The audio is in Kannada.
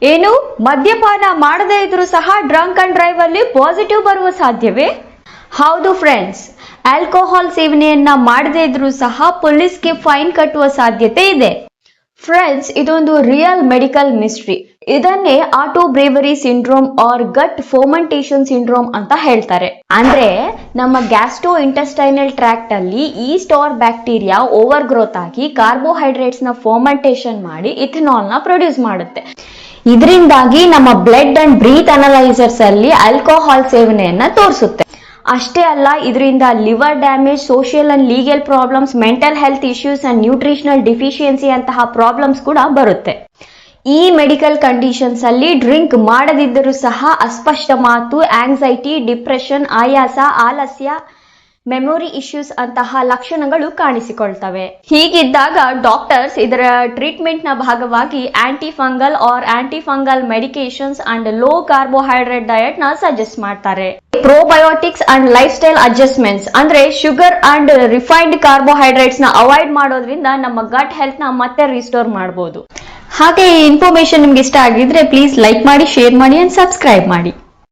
ಏನು ಮದ್ಯಪಾನ ಮಾಡದೇ ಇದ್ರೂ ಸಹ ಡ್ರಂಕ್ ಅಂಡ್ ಡ್ರೈವ್ ಅಲ್ಲಿ ಪಾಸಿಟಿವ್ ಬರುವ ಸಾಧ್ಯವೇ? ಹೌದು ಫ್ರೆಂಡ್ಸ್, ಆಲ್ಕೋಹಾಲ್ ಸೇವನೆಯನ್ನ ಮಾಡದೇ ಇದ್ರೂ ಸಹ ಪೊಲೀಸ್ಗೆ ಫೈನ್ ಕಟ್ಟುವ ಸಾಧ್ಯತೆ ಇದೆ. ಫ್ರೆಂಡ್ಸ್, ಇದೊಂದು ರಿಯಲ್ ಮೆಡಿಕಲ್ ಮಿಸ್ಟ್ರಿ. ಇದನ್ನೇ auto brewery syndrome or gut fermentation syndrome ಅಂತ ಹೇಳ್ತಾರೆ. ಅಂದ್ರೆ ನಮ್ಮ ಗ್ಯಾಸ್ಟ್ರೋ ಇಂಟೆಸ್ಟೈನಲ್ ಟ್ರ್ಯಾಕ್ಟ್ ಅಲ್ಲಿ yeast or bacteria overgrowth ಆಗಿ ಕಾರ್ಬೋಹೈಡ್ರೇಟ್ಸ್ ನ ಫರ್ಮೆಂಟೇಷನ್ ಮಾಡಿ ಇಥನಾಲ್ ನ ಪ್ರೊಡ್ಯೂಸ್ ಮಾಡುತ್ತೆ. ಇದರಿಂದಾಗಿ ನಮ್ಮ ಬ್ಲಡ್ ಅಂಡ್ ಬ್ರೀತ್ ಅನಲೈಸರ್ಸ್ ಅಲ್ಲಿ ಆಲ್ಕೋಹಾಲ್ ಸೇವನೆಯನ್ನ ತೋರಿಸುತ್ತೆ. ಅಷ್ಟೇ ಅಲ್ಲ, ಇದರಿಂದ liver damage, social and legal problems, mental health issues and nutritional deficiency ಅಂತಹ ಪ್ರಾಬ್ಲಮ್ಸ್ ಕೂಡ ಬರುತ್ತೆ. ಈ ಮೆಡಿಕಲ್ ಕಂಡೀಷನ್ಸ್ ಅಲ್ಲಿ ಡ್ರಿಂಕ್ ಮಾಡದಿದ್ದರೂ ಸಹ ಅಸ್ಪಷ್ಟ ಮಾತು, ಆಂಗ್ಸೈಟಿ, ಡಿಪ್ರೆಷನ್, ಆಯಾಸ, ಆಲಸ್ಯ, ಮೆಮೊರಿ ಇಶ್ಯೂಸ್ ಅಂತಹ ಲಕ್ಷಣಗಳು ಕಾಣಿಸಿಕೊಳ್ತವೆ. ಹೀಗಿದ್ದಾಗ ಡಾಕ್ಟರ್ಸ್ ಇದರ ಟ್ರೀಟ್ಮೆಂಟ್ ನ ಭಾಗವಾಗಿ antifungal medications and low carbohydrate diet ನ ಸಜೆಸ್ಟ್ ಮಾಡ್ತಾರೆ. Probiotics and life style adjustments ಅಂದ್ರೆ ಶುಗರ್ ಅಂಡ್ ರಿಫೈನ್ಡ್ ಕಾರ್ಬೋಹೈಡ್ರೇಟ್ಸ್ ನ ಅವಾಯ್ಡ್ ಮಾಡೋದ್ರಿಂದ ನಮ್ಮ ಗಟ್ ಹೆಲ್ತ್ ನ ಮತ್ತೆ ರಿಸ್ಟೋರ್ ಮಾಡಬಹುದು. ಹಾಗೆ ಈ ಇನ್ಫಾರ್ಮೇಶನ್ ನಿಮ್ಗೆ ಇಷ್ಟ ಆಗಿದ್ರೆ ಪ್ಲೀಸ್ ಲೈಕ್ ಮಾಡಿ, ಶೇರ್ ಮಾಡಿ ಅಂಡ್ ಸಬ್ಸ್ಕ್ರೈಬ್ ಮಾಡಿ.